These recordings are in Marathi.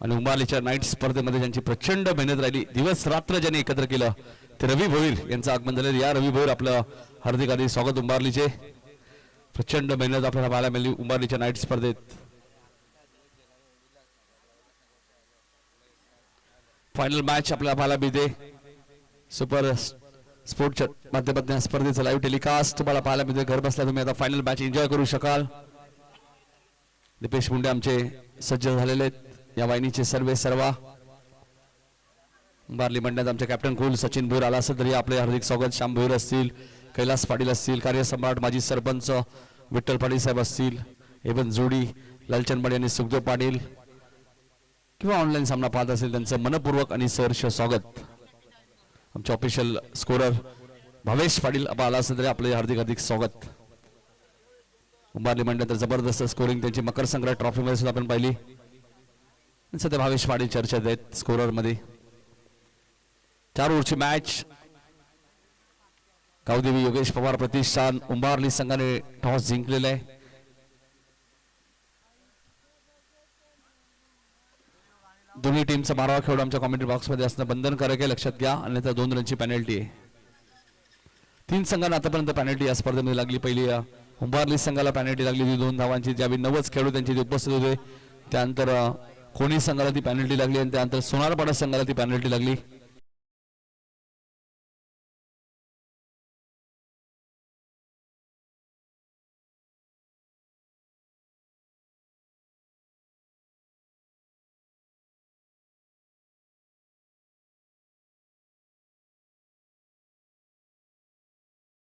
आणि उंबारलीच्या नाईट स्पर्धेमध्ये ज्यांची प्रचंड मेहनत राहिली, दिवस रात्र ज्यांनी एकत्र केलं, ते रवी भोईर यांचं आगमन झालं। या रवी भोईर आपलं हार्दिक हार्दिक स्वागत। उंबारलीचे प्रचंड मेहनत आपल्याला पाहायला मिळाली उंबारलीच्या नाईट स्पर्धेत। फायनल मॅच आपल्याला पाहायला मिळते। सुपर स्पोर्टच्या माध्यमातून स्पर्धेचं लाईव्ह टेलिकास्ट तुम्हाला पाहायला मिळते। घर बसल्या तुम्ही आता फायनल मॅच एन्जॉय करू शकाल। दीपेश मुंडे आमचे सज्ज झालेले आहेत या वाहिनीचे सर्वा। उंबारली मंडळात आमचे कॅप्टन कुल सचिन भोईर आला असेल तरी आपले हार्दिक स्वागत। श्याम भोईर असतील, कैलास पाटील असतील, कार्यसम्राट माजी सरपंच विठ्ठल पाटील साहेब असतील, एवन जोडी लालचंद पाटील आणि सुखदेव पाटील किंवा ऑनलाईन सामना पाहत असेल त्यांचं मनपूर्वक आणि सहर्ष स्वागत। आमचे ऑफिशियल स्कोरर भावेश पाटील आला असेल तरी आपले हार्दिक हार्दिक स्वागत। उंबारली मंडळात जबरदस्त स्कोरिंग त्यांची मकर संक्रांत ट्रॉफी मध्ये सुद्धा आपण पाहिली। सध्या भावेश पाटील चर्चेत आहेत स्कोरर मध्ये। 4 ओव्हरची मॅच। गावदेवी योगेश पवार प्रतिष्ठान उंबारली संघाने टॉस जिंकलेला आहे। दोन्ही टीमचा मारावा खेळ आमच्या कमेंट्री बॉक्स मध्ये असणं बंधनकारक आहे, लक्षात घ्या, अन्यथा 2 रनची पेनल्टी आहे। 3 संघांना आतापर्यंत पेनल्टी या स्पर्धेमध्ये लागली। पहिली उंबारली संघाला पेनल्टी लागली होती 2 धावांची, ज्यावेळी 90 खेळाडू त्यांचे उपस्थित होते। त्यानंतर कोणी संघाला ती पेनल्टी लागली आणि त्यानंतर सोनारपाडा संघाला ती पेनल्टी लागली।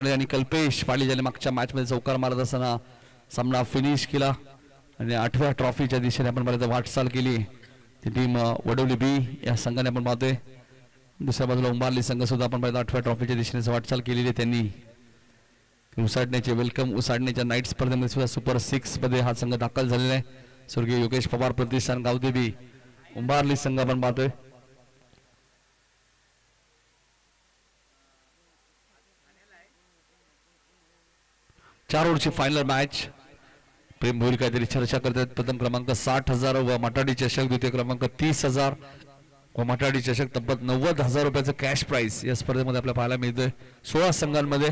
आणि कल्पेश पाटील ज्याने मागच्या मॅच मध्ये चौकार मारत असताना सामना फिनिश केला आणि 8व्या ट्रॉफीच्या दिशेने आपण मला वाटचाल केली। ती टीम वडोली बी या संघाने आपण पाहतोय। दुसऱ्या बाजूला उंबारली संघ सुद्धा आपण पाहतो 8व्या ट्रॉफीच्या दिशेने वाटचाल केलेली आहे त्यांनी। उसाडण्याचे वेलकम उसाडण्याच्या नाईट स्पर्धेमध्ये सुद्धा सुपर 6 मध्ये हा संघ दाखल झालेला आहे। स्वर्गीय योगेश पवार प्रतिष्ठान गावदेवी उंबारली संघ आपण पाहतोय। चार ओव्हरची फायनल मॅच। प्रेम भोईर काहीतरी चर्चा करतात। प्रथम क्रमांक 60,000 व मटाडी चषक, द्वितीय क्रमांक 30,000 व मटाडी चषक तब्बल 90,000 रुपयाचं कॅश प्राइस या स्पर्धेमध्ये आपल्याला पाहायला मिळतंय 16 संघांमध्ये।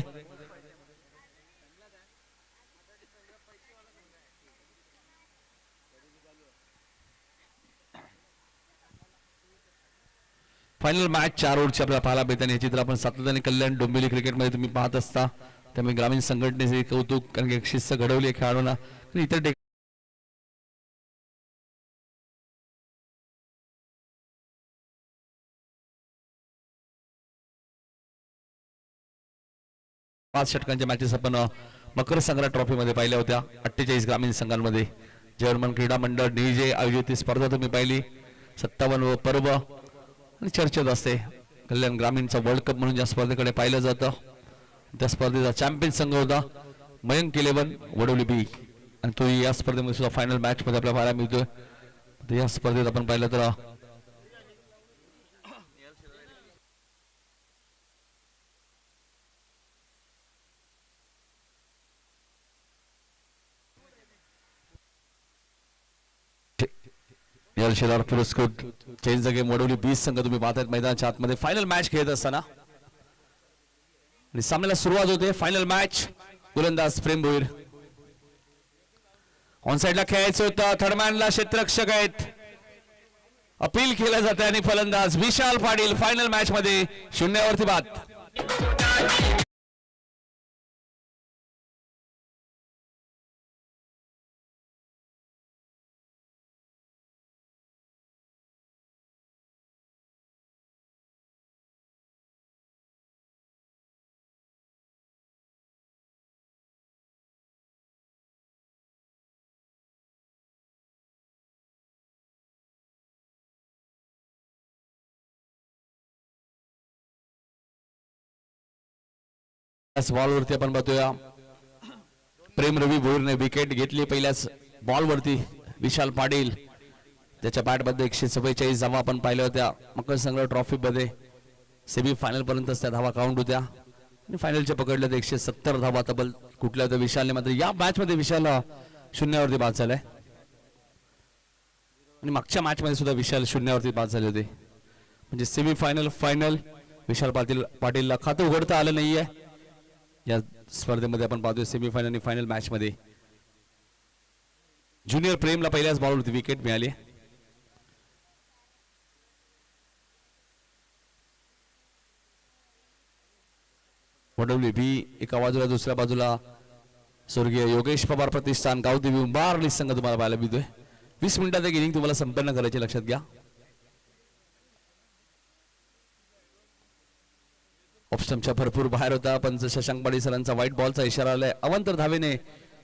फायनल मॅच 4 ओव्हरची आपल्याला पाहायला मिळते आणि याची तर आपण सातत्याने कल्याण डोंबिवली क्रिकेटमध्ये तुम्ही पाहत असता, त्यामुळे ग्रामीण संघटनेचे कौतुक, कारण की शिस्त घडवली खेळाडूंना। इतर 5 षटकांच्या मॅचेस आपण मकर संक्रांत ट्रॉफी मध्ये पाहिल्या होत्या। 48 ग्रामीण संघांमध्ये जर्मन क्रीडा मंडळ डीजे आयोजित स्पर्धा तुम्ही पाहिली। 57 पर्व आणि चर्चेत असते। कल्याण ग्रामीणचा वर्ल्ड कप म्हणून ज्या स्पर्धेकडे पाहिलं जातं त्या स्पर्धेचा चॅम्पियन संघ होता मयंक 11 वडोली बी, आणि तो या स्पर्धेमध्ये सुद्धा फायनल मॅच मध्ये आपल्याला पाहायला मिळतोय। या स्पर्धेत आपण पाहिलं तर शेलार पुरस्कृत चेंज द गेम वडोली 20 संघ तुम्ही पाहतायत मैदानाच्या आतमध्ये फायनल मॅच खेळत असताना आणि सामन्याला सुरुवात होते। Final match. गोलंदाज प्रेम भोईर ऑन साइडला खेळायचं होतं, थर्डमॅनला क्षेत्ररक्षक आहेत, अपील केलं जाते आणि फलंदाज विशाल पाटील फायनल मॅच मध्ये 0 वरती बाद। बॉल वरती आपण बघतोय प्रेम रवी भोईरने विकेट घेतली पहिल्याच बॉल वरती। विशाल पाटील त्याच्या बॅट मध्ये 144 धावा आपण पाहिल्या होत्या मकर संक्रांत ट्रॉफी मध्ये। सेमी फायनल पर्यंत त्या धावा काउंट होत्या आणि फायनलचे पकडले तर 170 धावा तब्बल कुठल्या होत्या विशालने। मात्र या मॅच मध्ये विशाल 0 वरती बाद झालाय। आणि मागच्या मॅच मध्ये सुद्धा विशाल शून्यावरती बाद झाले होते. म्हणजे सेमीफायनल फायनल विशाल पाटीलला खातं उघडता आलं नाहीये या स्पर्धेमध्ये. आपण पाहतोय सेमीफायनल आणि फायनल मॅच मध्ये ज्युनियर प्रेमला पहिल्याच बॉलवरती विकेट मिळाली. वडवली बी एका बाजूला, दुसऱ्या बाजूला स्वर्गीय योगेश पवार प्रतिष्ठान गावदेवी उंबारली संघ तुम्हाला पाहायला मिळतोय. 20 मिनिटात एक इनिंग तुम्हाला संपन्न करायची, लक्षात घ्या. ऑप्शनच्या भरपूर बाहेर होता, पण शशांक पाटील सरांचा व्हाईट बॉलचा इशारा आलाय. अवंतर धावेने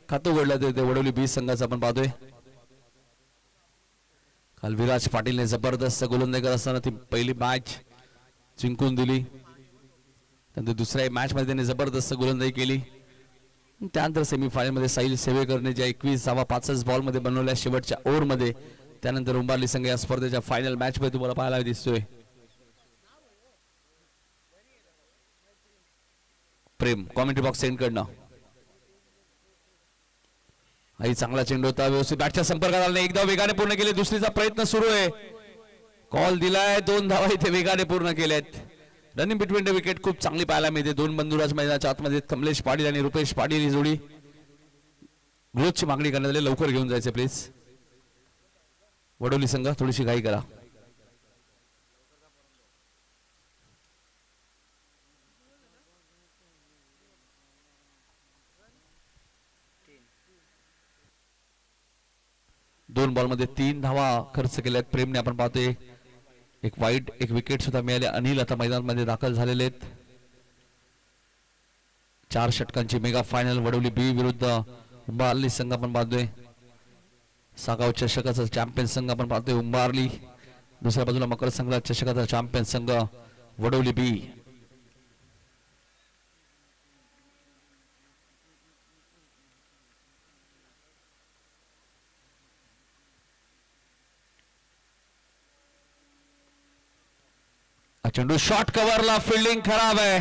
खातं उघडलं ते वडवली बी संघाचं आपण पाहतोय. काल विराज पाटीलने जबरदस्त गोलंदाजी करत असताना ती पहिली मॅच जिंकून दिली. त्यानंतर दुसऱ्या मॅच मध्ये त्यांनी जबरदस्त गोलंदाजी केली. त्यानंतर सेमीफायनल मध्ये साहिल सेवेकरने ज्या 21 धावा 5 बॉल मध्ये बनवल्या शेवटच्या ओव्हर मध्ये, त्यानंतर उंबारली संघ या स्पर्धेच्या फायनल मॅच मध्ये तुम्हाला पाहायला दिसतोय. प्रेम कॉमेंट्री बॉक्स सेंड करणं. आई चांगला चेंडू होता, व्यवस्थित बॅटच्या संपर्कात आला नाही, एकदा वेगाने पूर्ण केले, दुसरीचा प्रयत्न सुरू आहे. कॉल दिलाय, 2 धावा इथे वेगाने पूर्ण केल्यात. रनिंग बिटवीन द विकेट खूप चांगली पाहायला मिळते. 2 बंधुराज मैदानाच्या आतमध्ये कमलेश पाटील आणि रुपेश पाटील ही जोडी. ग्लोथची मागणी करण्यात आली, लवकर घेऊन जायचे प्लीज. वडवली संघ थोडीशी घाई करा. दोन बॉल मध्ये 3 धावा खर्च केल्यात प्रेमने. आपण पाहतोय एक वाईट, एक विकेट सुद्धा मिळाले. अनिल आता मैदानामध्ये दाखल झालेले आहेत. 4 षटकांची मेगा फायनल वडवली बी विरुद्ध उंबारली संघ आपण पाहतोय. सागाव चषकाचा चॅम्पियन संघ आपण पाहतोय उंबारली. दुसऱ्या बाजूला मकर संघ चषकाचा चॅम्पियन संघ वडवली बी. चेंडू शॉर्ट कव्हरला, फिल्डिंग खराब आहे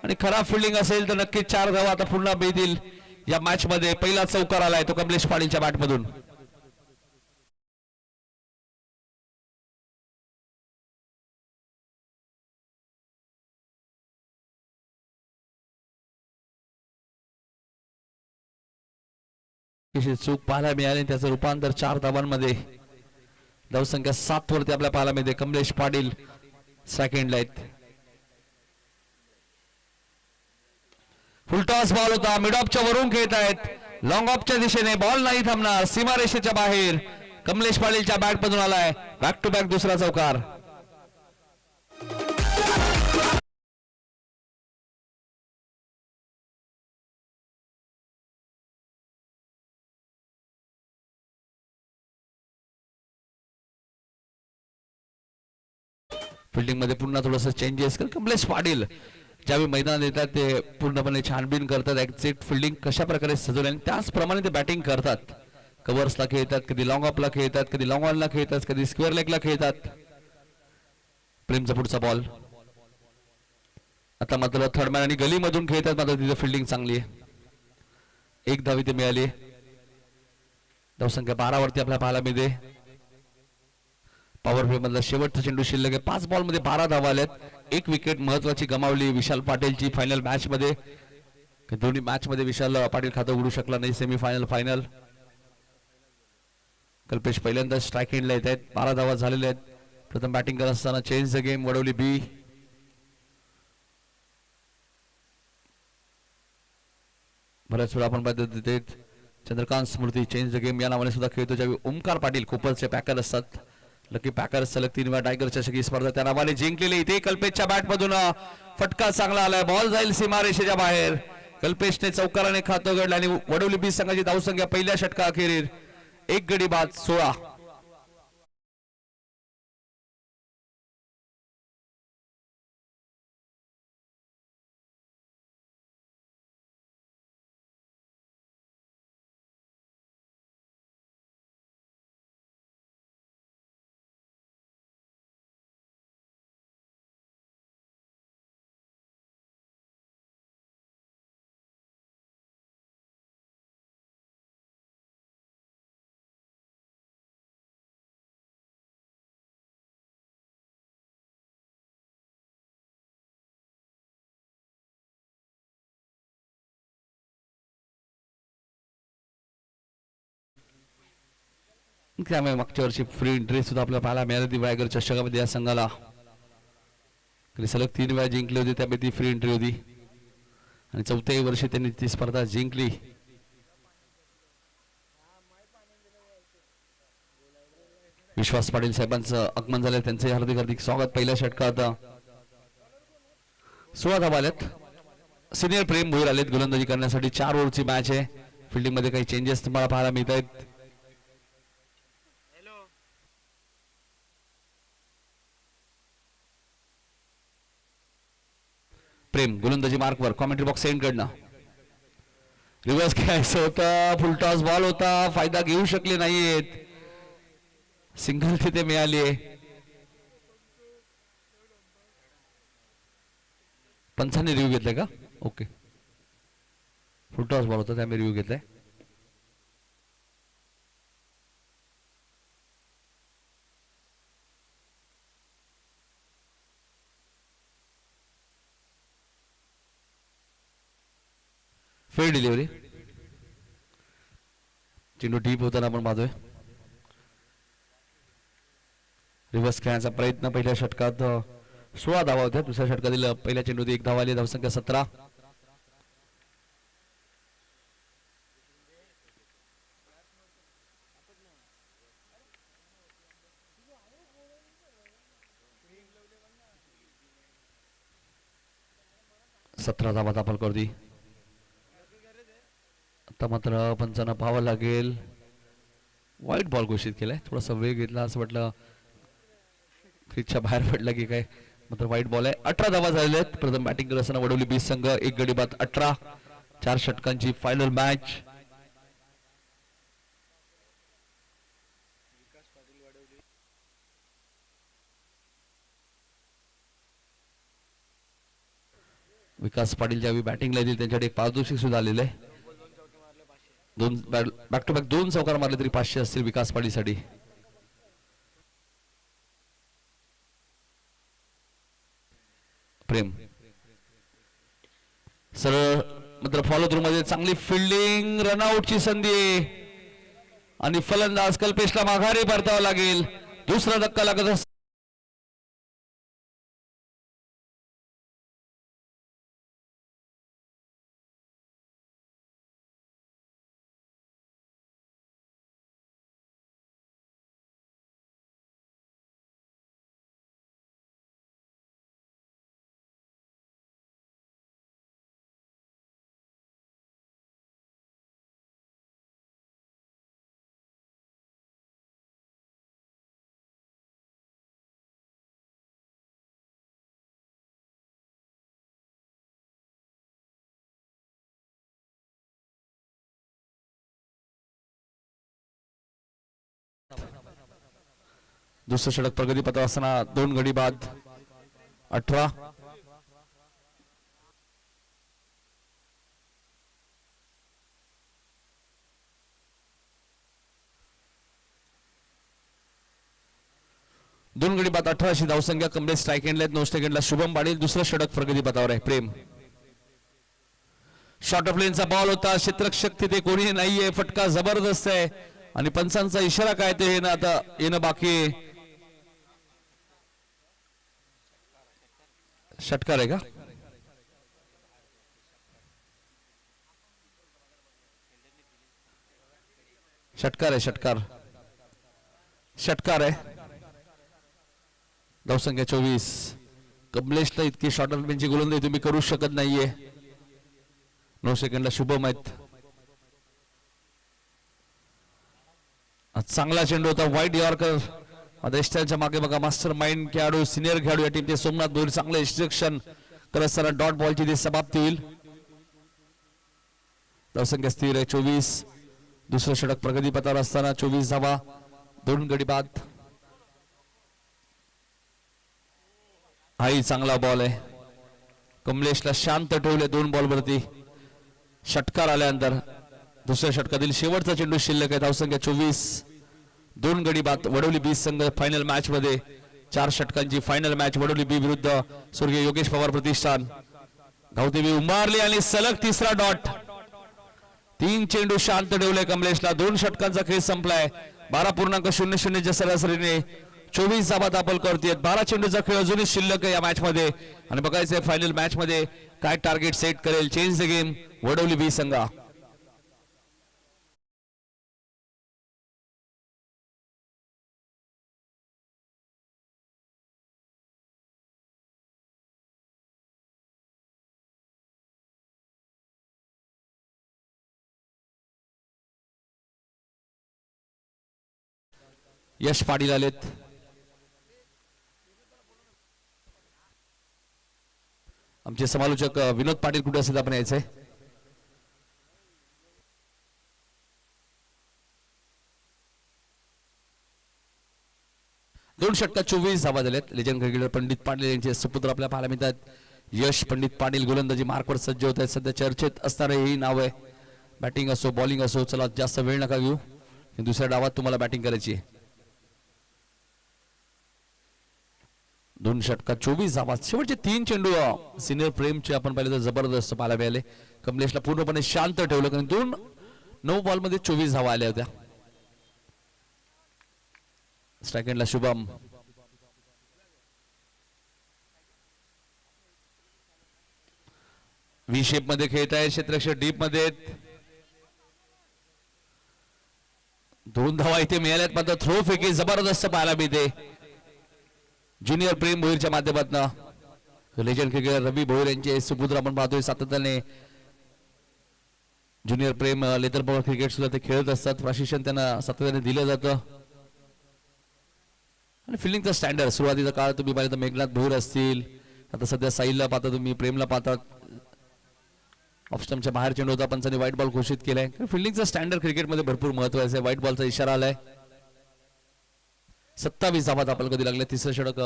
आणि खराब फिल्डिंग असेल तर नक्कीच 4 धावा आता पुन्हा मिळतील या मॅच मध्ये. पहिला चौकार आलाय तो कमलेश पाटीलच्या बॅट मधून. चूक पाहायला मिळाली, त्याचं रूपांतर 4 धावांमध्ये. धावसंख्या 7 वरती आपल्याला पाहायला मिळते. कमलेश पाटील सेकंडला आहेत. फुलटॉस बॉल होता, मिड ऑफच्या वरून खेळत आहेत. लॉंग ऑफच्या दिशेने बॉल नाही थांबणार, सीमारेषेच्या बाहेर. कमलेश पाटीलच्या बॅट मधून आलाय बॅक टू बॅक दुसरा चौकार. फिल्डिंग मध्ये पुन्हा थोडंसं चेंजेस कर. कमलेश पाटील ज्यावेळी मैदानात येतात ते पूर्णपणे छानबीन करतात. एक्झिट फिल्डिंग कशा प्रकारे सजवली आणि त्याचप्रमाणे ते बॅटिंग करतात. कव्हर्सला खेळतात, कधी लॉंग ऑफला खेळतात, कधी लॉंग ऑनला खेळतात, कधी स्क्वेअर लेगला खेळतात. प्रेमचा पुढचा बॉल आता मात्र थर्ड मॅन आणि गलीमधून खेळतात, मात्र तिथे फिल्डिंग चांगली आहे. 1 धाव इथे मिळाली. धावसंख्या 12 वरती आपल्याला पाहायला मिळते. पॉवर प्ले मधला शेवटचा चेंडू शिल्लक आहे. 5 बॉल मध्ये 12 धावा आल्यात. 1 विकेट महत्वाची गमावली विशाल पाटीलची फायनल मॅच मध्ये. दोन्ही मॅच मध्ये विशाल पाटील खातं उघडू शकला नाही. Semifinal final. कल्पेश पहिल्यांदा स्ट्राईक एंडला येत आहेत. 12 धावा झालेल्या आहेत. प्रथम बॅटिंग करत असताना चेंज द गेम वडवली बी. बऱ्याच वेळा आपण पाहतो तिथे चंद्रकांत स्मृती चेंज द गेम या नावाने सुद्धा खेळतो. ज्यावेळी ओमकार पाटील खूपच पॅकर असतात. लकी पॅकर्स सलग 3 वेळा टायगर चषक स्पर्धा त्या नावाने जिंकलेली. इथे कल्पेशच्या बॅट मधून फटका चांगला आलाय. बॉल जाईल सीमारेषेच्या बाहेर. कल्पेशने चौकाराने खातं उघडलं आणि वडवली बी संघाची धावसंख्या पहिल्या षटका अखेरीस 1 गडी बाद 16. त्यामुळे मागच्या वर्षी फ्री एंट्री सुद्धा आपल्याला पाहायला मिळाली ती वायगर चषकामध्ये या संघाला. सलग 3 वेळा जिंकली होती, त्यामुळे ती फ्री एंट्री होती आणि 4थ्याही वर्षी त्यांनी ती स्पर्धा जिंकली. विश्वास पाटील साहेबांचं आगमन झालं, त्यांचे हार्दिक हार्दिक स्वागत. पहिल्या षटकात 16 धावा आल्यात. सिनियर प्रेम भोईर आलेत गोलंदाजी करण्यासाठी. 4 ओव्हरची मॅच आहे. फिल्डिंग मध्ये काही चेंजेस तुम्हाला पाहायला मिळत आहेत. प्रेम गोलंदाजी मार्कवर, कॉमेंट्री बॉक्स सेंड कडनं रिव्हर्स खेळायचं होतं, फुलटॉस बॉल होता, फायदा घेऊ शकले नाहीयेत. सिंगल तिथे मिळाली आहे. पंचांनी रिव्ह्यू घेतलाय का? ओके, फुलटॉस बॉल होता त्यामुळे रिव्ह्यू घेतलाय. Fail delivery. चेंडू डीप होताना आपण पाहतोय. रिव्हर्स खेळण्याचा प्रयत्न. पहिल्या षटकात 16 धावा होत्या. दुसऱ्या षटकातील पहिल्या चेंडूत 1 धावा आली. धावसंख्या 17. धावा दाखल करू दी. आता मात्र पंचांना पाहावं लागेल. वाईट बॉल घोषित केलाय. थोडासा वेग घेतला असं वाटलं, क्रीजच्या बाहेर पडला की काय, मात्र वाईट बॉल आहे. 18 धावा झालेल्या आहेत. प्रथम बॅटिंग करत असताना वडवली 20 संघ. 1 गडी बाद 18. 4 षटकांची फायनल मॅच. विकास पाटील ज्यावेळी बॅटिंगला येतील त्यांच्याकडे एक पारितोषिक सुद्धा आलेलं आहे. बॅक टू बॅक 2 चौकार मारले तरी 500 असतील विकास पाटील साठी. प्रेम सरळ मात्र फॉलो थ्रू मध्ये चांगली फिल्डिंग. रनआउटची संधी आणि फलंदाज कल्पेशला माघारी परतावं लागेल. दुसरा धक्का लागत असतो. दुसरं षटक प्रगती पथावर असताना 2 गडी बाद 18. दोन गडी बाद 18 अशी धावसंख्या. कमलेश स्ट्राईक एंडला 9 सेकंडला शुभम पाटील. दुसरं षटक प्रगती पथावर आहे. प्रेम शॉर्ट ऑफ लेनचा बॉल होता. क्षेत्ररक्षक तिथे कोणी नाहीये. फटका जबरदस्त आहे आणि पंचांचा इशारा काय ते आता येणं बाकी आहे. षटकार आहे का? षटकार आहे. षटकार आहे. धावसंख्या 24. कमलेशला इतकी शॉर्ट ऑफ लेनची गोलंदाजी तुम्ही करू शकत नाहीये. 9 सेकंडला शुभम आहेत. चांगला चेंडू होता. वाईट यॉर्कर. स्टाईलच्या मागे बघा मास्टर माइंड खेळाडू, सिनियर खेळाडू या टीमचे सोमनाथ भोईर चांगले इन्स्ट्रक्शन करत असताना डॉट बॉलची ती समाप्ती होईल. धावसंख्या स्थिर आहे 24. दुसरं षटक प्रगती पथावर असताना 24 धावा 2 गडी बाद. हाही चांगला बॉल आहे. कमलेशला शांत ठेवले 2 बॉल वरती. षटकार आल्यानंतर दुसऱ्या षटकातील शेवटचा चेंडू शिल्लक आहे. धावसंख्या 24. 2 गडी बाद. वडवली 20 संघ फायनल मॅच मध्ये. 4 षटकांची फायनल मॅच. वडवली बी विरुद्ध स्वर्गीय योगेश पवार प्रतिष्ठान. धावदेवी उंबारली आणि सलग तिसरा डॉट. 3 चेंडू शांत ठेवले कमलेशला. 2 षटकांचा खेळ संपलाय. 12.00 सरासरीने 24 धावा दाखल करते. 12 चेंडूचा खेळ अजूनही शिल्लक आहे या मॅच मध्ये आणि बघायचंय फायनल मॅच मध्ये काय टार्गेट सेट करेल चेंज द गेम वडवली बी संघ. यश पाटील आलेत. आमचे समालोचक विनोद पाटील कुठे असेल आपण यायचंय. दोन षटकात 24 धावा झाल्यात. लेजंड क्रिकेटर पंडित पाटील यांचे सुपुत्र आपल्या पाहायला मिळतात. यश पंडित पाटील गोलंदाजी मार्कवर सज्ज होत आहेत. सध्या चर्चेत असणारे ही नाव आहे. बॅटिंग असो बॉलिंग असो चला जास्त वेळ नका घेऊ. दुसऱ्या डावात तुम्हाला बॅटिंग करायची आहे. दोन षटकात 24 धावा. शेवटचे 3 चेंडू सिनियर प्रेमचे आपण पाहिले तर जबरदस्त पाहायला मिळाले. कमलेशला पूर्णपणे शांत ठेवलं कारण 9 बॉल मध्ये 24 धावा आल्या होत्या. स्ट्राइक एंडला शुभम. व्ही शेप मध्ये खेळत आहे. क्षेत्ररक्षक डीप मध्ये. 2 धावा इथे मिळाल्यात मात्र थ्रो फेकी जबरदस्त पाहायला मिळते ज्युनियर प्रेम भोईरच्या माध्यमातून. लेजंड क्रिकेटर रवी भोईर यांचे सुपुत्र आपण पाहतोय सातत्याने. ज्युनियर प्रेम लेदर बॉल क्रिकेट सुद्धा ते खेळत असतात. प्रशिक्षण त्यांना सातत्याने दिलं जातं आणि फिल्डिंगचा स्टँडर्ड सुरुवातीचा काळ तुम्ही पाहिलं तर मेघनाथ भोईर असतील. आता सध्या साहिलला पाहता तुम्ही प्रेमला पाहतात. ऑफस्टमच्या बाहेर चेंडू होता पंचांनी व्हाईट बॉल घोषित केलाय. फिल्डिंगचा स्टँडर्ड क्रिकेटमध्ये भरपूर महत्वाचं आहे. व्हाईट बॉलचा इशारा आलाय. 27 धावा दाखल कधी लागले. तिसरं षटक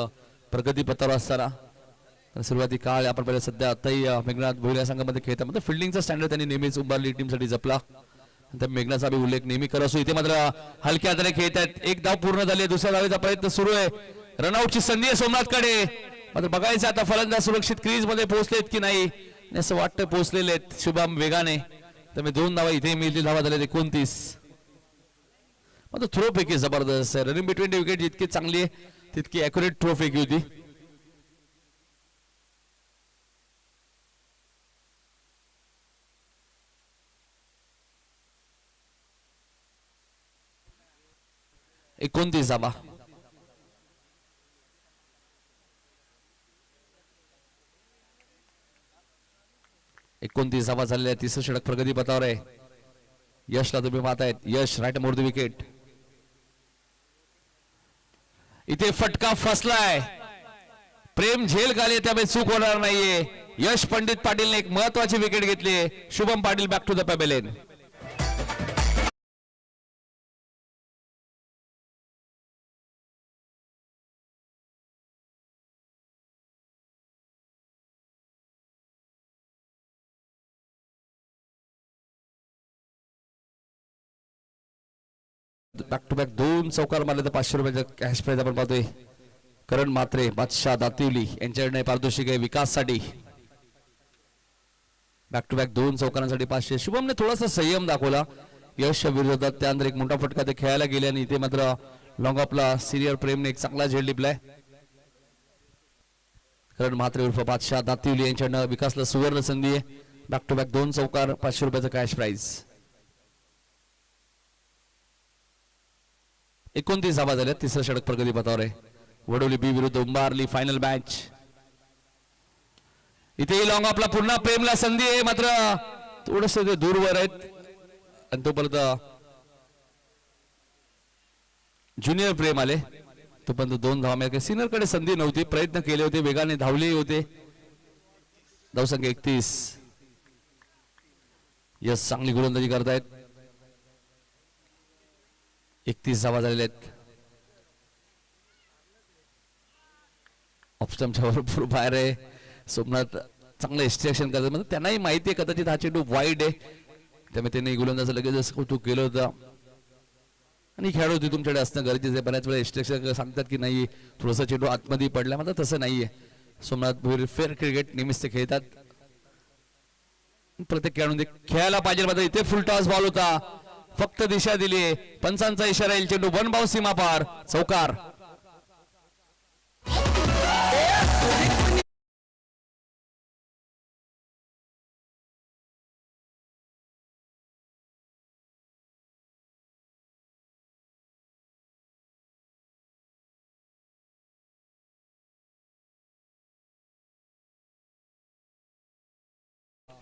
प्रगती पथावर असताना सुरुवाती काळ आपण पाहिलं. सध्या आताही मेघनाथ भोईर या संघामध्ये खेळतात. म्हणजे फिल्डिंगचा स्टँडर्ड त्यांनी नेहमीच उभारली टीमसाठी जपला. मेघनाचा बी उल्लेख नेहमी करत असतो. इथे मात्र हलक्या हाताने खेळत आहेत. एक धाव पूर्ण झाली. दुसऱ्या धावेचा प्रयत्न सुरू आहे. रनआउटची संधी आहे सोमनाथकडे. मात्र बघायचं आता फलंदाज सुरक्षित क्रीज मध्ये पोहोचलेत की नाही असं वाटतं. पोहोचलेले आहेत शुभम वेगाने. त्यामुळे 2 धावा इथे मिळतील. धावा झाले 29. मात्र थ्रो फेकी जबरदस्त आहे. रनिंग बिटवीन विकेट जितकी चांगली आहे तितकी ॲक्युरेट थ्रो फेकी होती. एकोणतीस धावा. झालेल्या. तिसरं षटक प्रगती पथावर आहे. यशला तुम्ही पाहतायत. यश राईट मोर द विकेट. इथे फटका फसलाय. प्रेम झेल खाली त्यामुळे चूक होणार नाहीये. यश पंडित पाटीलने एक महत्वाची विकेट घेतली. Shubham Patil back to the pavilion. Back to back 2 चौकार मारले तर 500 रुपयाचा कॅश प्राइज आपण पाहतोय. करण मात्रे बादशाह दातिवली यांच्याकडे पारितोषिक आहे विकाससाठी. बॅक टू बॅक 2 चौकारांसाठी 500. शुभमने थोडासा संयम दाखवला यश विरोधात. त्यानंतर एक मोठा फटका ते खेळायला गेले आणि इथे मात्र लॉंग ऑफला सिनियर प्रेमने एक चांगला झेल टिपलाय. करण म्हात्रे उर्फ बादशाह दातिवली यांच्याकडे विकासला सुवर्ण संधी आहे. बॅक टू बॅक 2 चौकार 500 रुपयाचा कॅश प्राइज. 29 धावा झाल्या. तिसरं षटक प्रगती पथावर आहे. वडोली बी विरुद्ध उंबारली फायनल मॅच. इथे लॉंग ऑफला पुन्हा प्रेमला संधी आहे मात्र थोडस ते दूरवर आहेत. आणि तोपर्यंत ज्युनियर प्रेम आले. तोपर्यंत 2 धावा मिळाल्या. सिनियर कडे संधी नव्हती. प्रयत्न केले होते. वेगाने धावले होते. धावसंख्या 31. यस चांगली गोलंदाजी करतायत. 31 धावा झालेल्या आहेत. ऑफस्टमच्या भरपूर बाहेर आहे. सोमनाथ चांगलं एक्स्ट्रॅक्शन करतात. म्हणजे त्यांनाही माहिती आहे कदाचित हा चेंडू वाईड आहे. त्यामुळे त्यांनी गोलंदाज लगेच कौतुक केलं होतं. आणि खेळाडू होती तुमच्याकडे असणं गरजेचं आहे. बऱ्याच वेळा एक्स्ट्रॅक्शन सांगतात की नाही थोडासा चेंडू आतमध्ये पडला. मात्र तसं नाहीये. सोमनाथ भोईर फेअर क्रिकेट नेहमीच ते खेळतात. प्रत्येक खेळाडू खेळायला पाहिजे. मात्र इथे फुल टॉस बॉल होता. फक्त दिशा दिलीये, पंचांचा इशारा येईल, चेंडू वन बाउ सीमा पार, चौकार.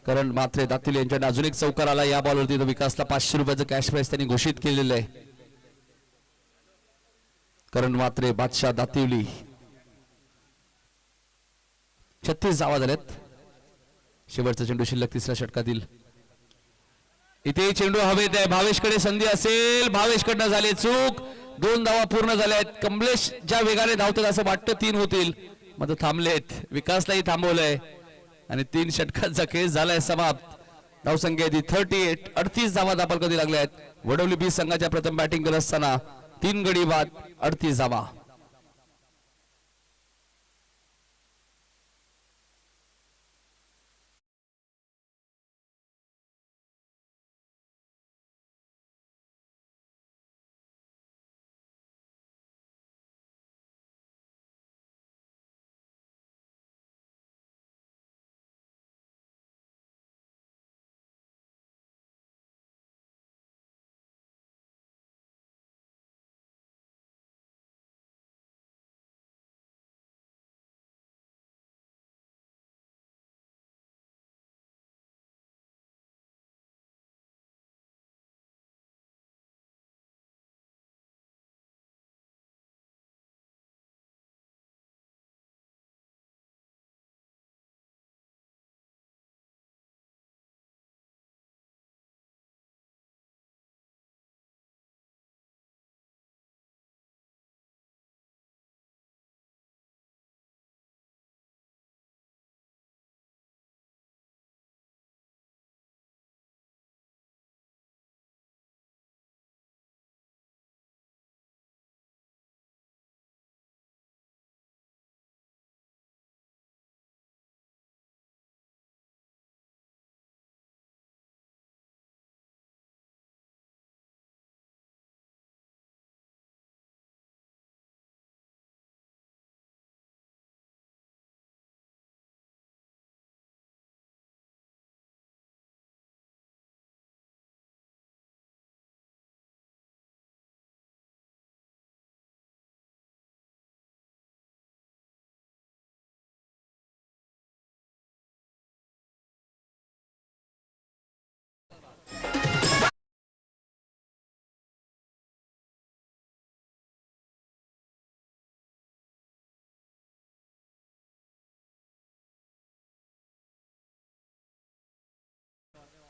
करण मात्रे दातील यांच्याकडे अजून एक चौकार आला या बॉलवरती. विकासला 500 रुपयाचं कॅश प्राइस त्यांनी घोषित केलेलं आहे. करण मात्रे, बादशाह, दातिवली 36 धावा झाल्यात. शेवटचा चेंडू शिल्लक तिसऱ्या षटकातील. इथे चेंडू हवेत आहे, भावेशकडे संधी असेल, भावेशकडनं झाले चूक. 2 धावा पूर्ण झाल्या आहेत. कमलेश ज्या वेगाने धावतात असं वाटतं 3 होतील, मात्र थांबलेत. विकासलाही थांबवलंय आणि 3 षटकांचा खेळ झालाय समाप्त. धावसंख्या 38, 38 धावा दाखल कधी लागल्या आहेत. वडवली बी संघाच्या प्रथम बॅटिंग करत असताना 3 गडी बाद 38 धावा.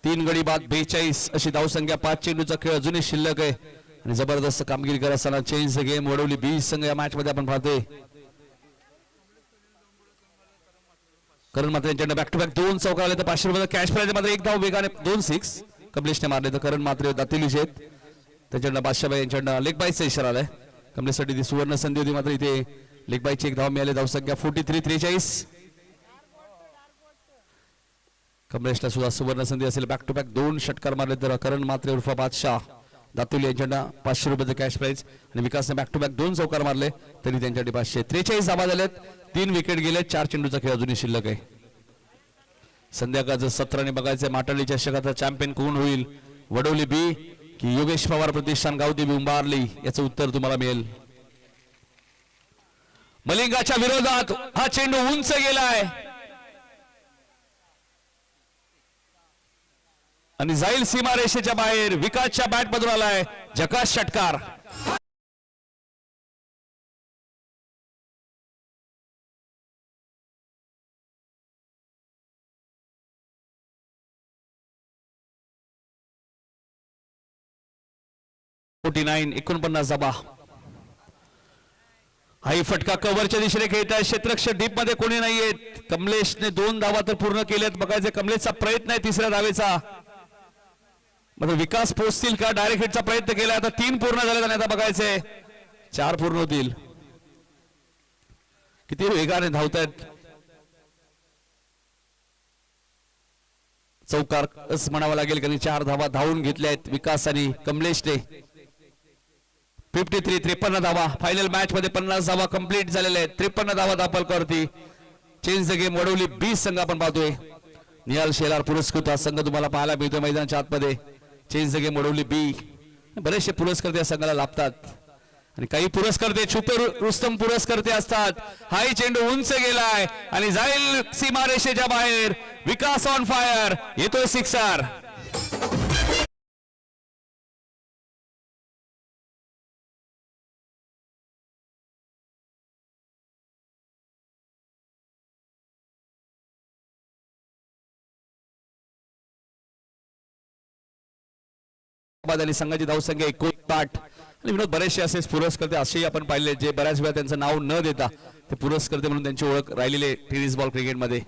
तीन गडी बाद 42 अशी धावसंख्या. 5 चेंडूचा खेळ अजूनही शिल्लक आहे आणि जबरदस्त कामगिरी करत असताना चेंज द गेम वडवली बी संघ या मॅच मध्ये आपण पाहतोय. करण मात्र यांच्याकडे बॅक टू बॅक 2 चौकार आले तर 500 रुपयाचा कॅश प्राइज. मात्र एक धाव वेगाने 2 सिक्स कमलेशने मारले तर करण मात्र दातिलीचे आहेत. त्यांच्याकडे बादशाहबाई यांच्याकडे लेग बायचा इशारा आलाय. कमलेशसाठी ती सुवर्ण संधी होती, मात्र इथे लेग बायची एक धाव मिळाली. धावसंख्या 43-43. कमलेशला सुद्धा सुवर्ण संधी असेल. बॅक टू बॅक 2 षटकार मारले तर करण मात्रे उर्फ बादशाह दातुली यांच्याकडे 500 रुपयाचं कॅश प्राइज आणि विकासने बॅक टू बॅक 2 चौकार मारले तरी त्यांच्याकडे 543 धावा झाल्यात. 3 विकेट गेले. 4 चेंडूचा खेळ अजूनही शिल्लक आहे. संध्याकाळचं सत्राने बघायचं माटाळी चषकाचा चॅम्पियन कोण होईल, वडवली बी की योगेश पवार प्रतिष्ठान गावदेवी उंबारली, याचं उत्तर तुम्हाला मिळेल. मलिंगाच्या विरोधात हा चेंडू उंच गेलाय आणि जाईल सीमा रेषेच्या बाहेर. विकासच्या बॅट मधून आलाय झकास षटकार. $49 49 धावा. हाही फटका कव्हरच्या दिशेने खेळत आहे. क्षेत्ररक्षक डीप मध्ये कोणी नाहीये. कमलेशने 2 धावा तर पूर्ण केल्यात. बघायचे कमलेशचा प्रयत्न आहे तिसऱ्या धावेचा. म्हणजे विकास पोहोचतील का. डायरेक्ट हिटचा प्रयत्न केला. आता 3 पूर्ण झाले आणि आता बघायचे 4 पूर्ण होतील. किती वेगाने धावतायत. चौकारच म्हणावं लागेल कारण 4 धावा धावून घेतल्या आहेत विकास आणि कमलेशने. 53 धावा फायनल मॅच मध्ये 50 धावा कंप्लीट झालेल्या आहेत. 53 धावा दापलकरती. चेंज द गेम वडवली बी संघ आपण पाहतोय. निहाल शेलार पुरस्कृत हा संघ तुम्हाला पाहायला मिळतोय मैदानाच्या आतमध्ये. चेंज द गेम वडवली बी. बरेचसे पुरस्कार या संघाला लाभतात आणि काही पुरस्कर्ते छुपे रुस्तम पुरस्कर्ते असतात. हाही चेंडू उंच गेलाय आणि जाईल सीमारेषेच्या बाहेर. विकास ऑन फायर येतोय सिक्सर. आणि संघाची धावसंख्या 59 आणि विनोद बरेचसे असे पुरस्कर्ते असेही आपण पाहिले जे बऱ्याच वेळा त्यांचं नाव न देता ते पुरस्कर्ते म्हणून त्यांची ओळख राहिलेले टेनिस बॉल क्रिकेटमध्ये.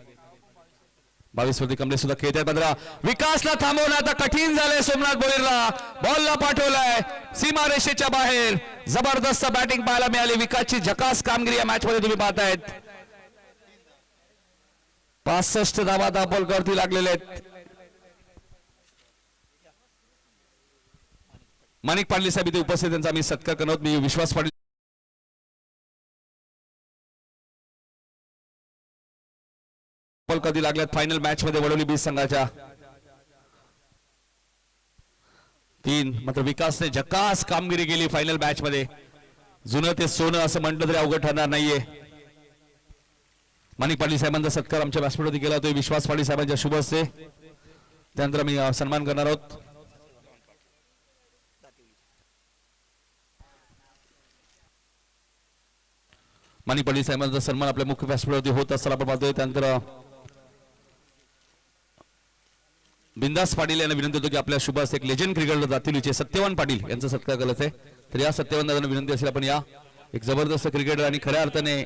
22 वरती कमलेश सुद्धा खेळत आहेत. 15 विकासला थांबवणं आता कठीण झालंय. सोमनाथ बोईरला बॉलला पाठवलाय सीमारेषेच्या बाहेर. जबरदस्त बॅटिंग पाहायला मिळाली. विकासची झकास कामगिरी या मॅच मध्ये तुम्ही पाहतायत. 65 धावा दापोलकरती लागलेले आहेत. माणिक पाटील साहेब इथे उपस्थित त्यांचा आम्ही सत्कार करणार आहोत. मी विश्वास पाटील कधी लागल्यात फायनल मॅच मध्ये वडवली बी संघाच्या. 3 मात्र विकासने झकास कामगिरी केली फायनल मॅच मध्ये. जुनं ते सोनं असं म्हटलं तरी अवघड ठरणार नाहीये. माणिक पाटील साहेबांचा सत्कार आमच्या व्यासपीठावरती केला होता विश्वास पाटील साहेबांच्या शुभ हस्ते. त्यानंतर आम्ही सन्मान करणार आहोत. माणिक पाटील साहेबांचा सन्मान आपल्या मुख्य व्यासपीठावरती होत असताना आपण पाहतोय. त्यानंतर बिंदास पाटील यांना विनंती होतो की आपल्या शुभ हस्ते एक लेजंड क्रिकेटर दातिलीचे सत्यवान पाटील यांचा सत्कार करायचा आहे. तर या सत्यवान दादांना विनंती असेल आपण या एक जबरदस्त क्रिकेटर आणि खऱ्या अर्थाने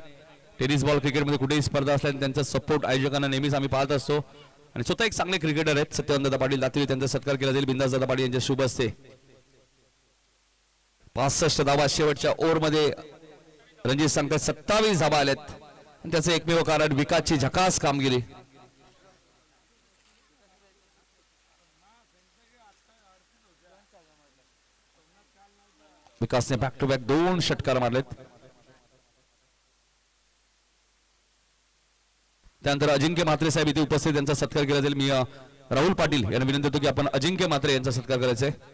टेनिस बॉल क्रिकेटमध्ये कुठेही स्पर्धा असल्याने त्यांचा सपोर्ट आयोजकांना नेहमीच आम्ही पाहत असतो आणि स्वतः एक चांगले क्रिकेटर आहेत सत्यवान दादा पाटील दातिली. त्यांचा सत्कार केला जाईल बिंदास दादा पाटील यांच्या शुभ हस्ते. 65 धावा शेवटच्या ओव्हरमध्ये रणजित सांगतात 27 धावा आल्यात आणि त्याचं एकमेव कारण विकासची झकास कामगिरी. विकासने बॅक टू बॅक 2 षटकार मारलेत. त्यानंतर अजिंक्य म्हात्रे साहेब इथे उपस्थित त्यांचा सत्कार केला जाईल. मी राहुल पाटील यांना विनंती होतो की आपण अजिंक्य म्हात्रे यांचा सत्कार करायचा आहे.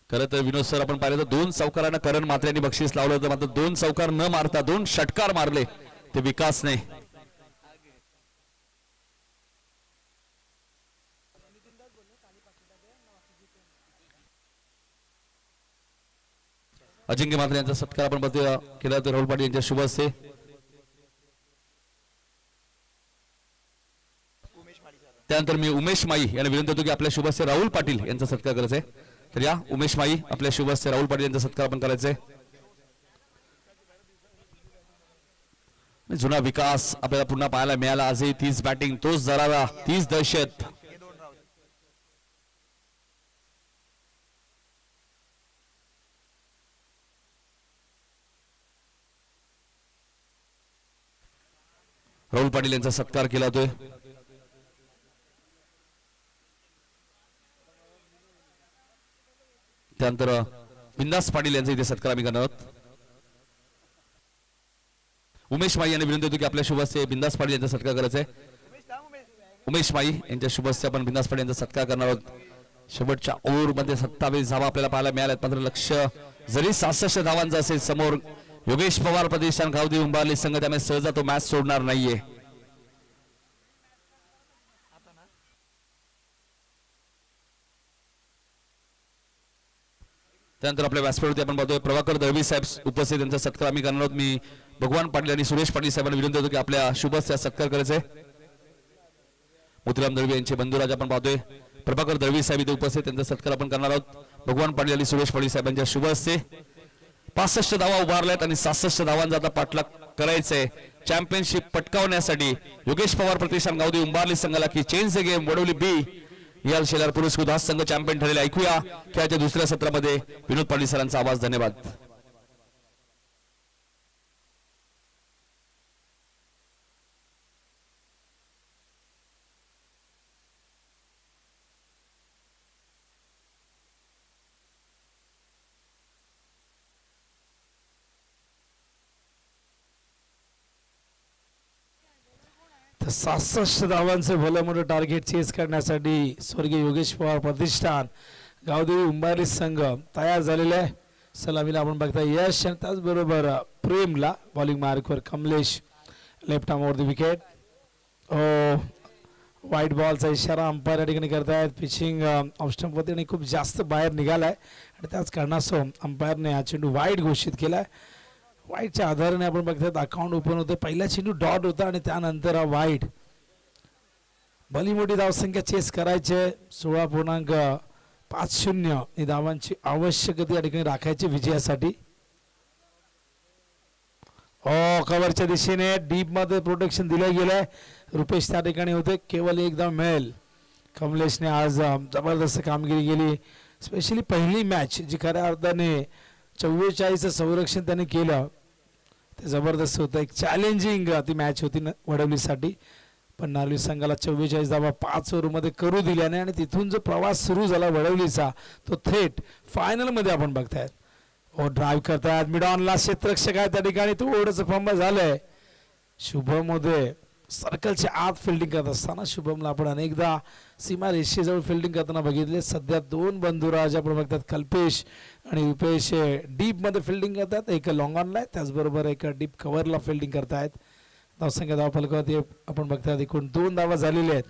खरं तर विनोद सर आपण पाहिलं तर 2 चौकारांना करण म्हात्रे यांनी बक्षीस लावलं होतं मात्र 2 चौकार न मारता 2 षटकार मारले ते विकासने. अजिंक्य म्हात्रे यांचा सत्कार आपण केला तर राहुल पाटील यांच्या शुभ हस्ते. त्यानंतर मी उमेश माई यांना विनंती होतो की आपल्या शुभ हस्ते राहुल पाटील यांचा सत्कार करायचा आहे. तर या उमेश माई आपल्या शुभ हस्ते राहुल पाटील यांचा सत्कार आपण करायचा आहे. जुना विकास आपल्याला पुन्हा पाहायला मिळाला. आजही 30 बॅटिंग तोच दरारा 30 दहशत. राहुल पाटील यांचा सत्कार केला जातोय. त्यानंतर बिंदास पाटील यांचा इथे सत्कार आम्ही करणार आहोत. उमेश माई यांनी विनंती होती की आपल्या शुभ हस्ते बिंदास पाटील यांचा सत्कार करायचा आहे. उमेश माई यांच्या शुभ हस्ते आपण बिंदास पाटील यांचा सत्कार करणार आहोत. शेवटच्या ओव्हर मध्ये 27 धावा आपल्याला पाहायला मिळाल्यात मात्र लक्ष जरी 66 धावांचा असेल समोर योगेश पवार प्रतिष्ठान गावदी उंबारली संघ त्यामुळे सहज तो मॅच सोडणार नाहीये. त्यानंतर आपल्या व्यासपीठावरती आपण पाहतोय प्रभाकर दळवी साहेब उपस्थित त्यांचा सत्कार आम्ही करणार आहोत. मी भगवान पाटील आणि सुरेश पाटील साहेबांना विनंती होतो की आपल्या शुभ हस्ते सत्कार करायचा आहे. मोतीराम दळवी यांचे बंधुराज आपण पाहतोय. प्रभाकर दळवी साहेब इथे उपस्थित त्यांचा सत्कार आपण करणार आहोत. भगवान पाटील आणि सुरेश पाटील साहेबांच्या शुभ हस्ते. 65 धावा उभारल्यात आणि 66 धावांचा आता पाठलाग करायचंय चॅम्पियनशिप पटकावण्यासाठी. योगेश पवार प्रतिष्ठान गावदी उंबारली संघाला की चेंज द गेम वडवली बी निहाल शेलार पुरस्कृत हा संघ चॅम्पियन ठरलेला. ऐकूया खेळाच्या दुसऱ्या सत्रामध्ये विनोद पाटील सरांचा आवाज. धन्यवाद. 66 धावांचे भलं मोठं टार्गेट चेस करण्यासाठी स्वर्गीय योगेश पवार प्रतिष्ठान गावदेवी उंबारली संघ तयार झालेला आहे. सलामीला आपण बघता यश आणि त्याचबरोबर प्रेमला बॉलिंग मार्कवर Kamlesh left arm over the wicket. वाईट बॉलचा इशारा अंपायर या ठिकाणी करतायत. पिचिंग ऑफ स्टंपवरती आणि खूप जास्त बाहेर निघालाय आणि त्याच कारणास्तव अंपायरने हा चेंडू वाईट घोषित केलाय. वाईटच्या आधाराने आपण बघतात अकाउंट ओपन होते. पहिला चेंडू डॉट होता आणि त्यानंतर हा वाईट. भली मोठी धावसंख्या चेस करायचे 16.50 ही धावांची आवश्यकता या ठिकाणी राखायची विजयासाठी. कव्हरच्या दिशेने डीप मध्ये प्रोटेक्शन दिलं गेलंय. रुपेश त्या ठिकाणी होते. केवळ एक धाव मिळेल. कमलेशने आज जबरदस्त कामगिरी केली. स्पेशली पहिली मॅच जी खऱ्या अर्थाने 44चं संरक्षण त्याने केलं ते जबरदस्त होतं. एक चॅलेंजिंग ती मॅच होती वडवलीसाठी. पण नारळी संघाला 44 धावा 5 ओव्हरमध्ये करू दिल्याने आणि तिथून जो प्रवास सुरू झाला वडवलीचा तो थेट फायनल मध्ये आपण बघतायत. ड्राईव्ह करतायत मिड ऑनला क्षेत्ररक्षक आहे त्या ठिकाणी थोडंसं फंबल झालंय. शुभम मध्ये सर्कलच्या आत फिल्डिंग करत असताना शुभमला आपण अनेकदा सीमा रेषेजवळ फिल्डिंग करताना बघितले. सध्या दोन बंधुराज आपण बघतात कल्पेश आणि रुपेश डीप मध्ये फिल्डिंग करतात. एक लॉंग ऑनला आहे त्याचबरोबर एक डीप कव्हरला फिल्डिंग करतायत. धावसंख्या धाव फलकावरती आपण बघतात एकूण 2 धावा झालेल्या आहेत.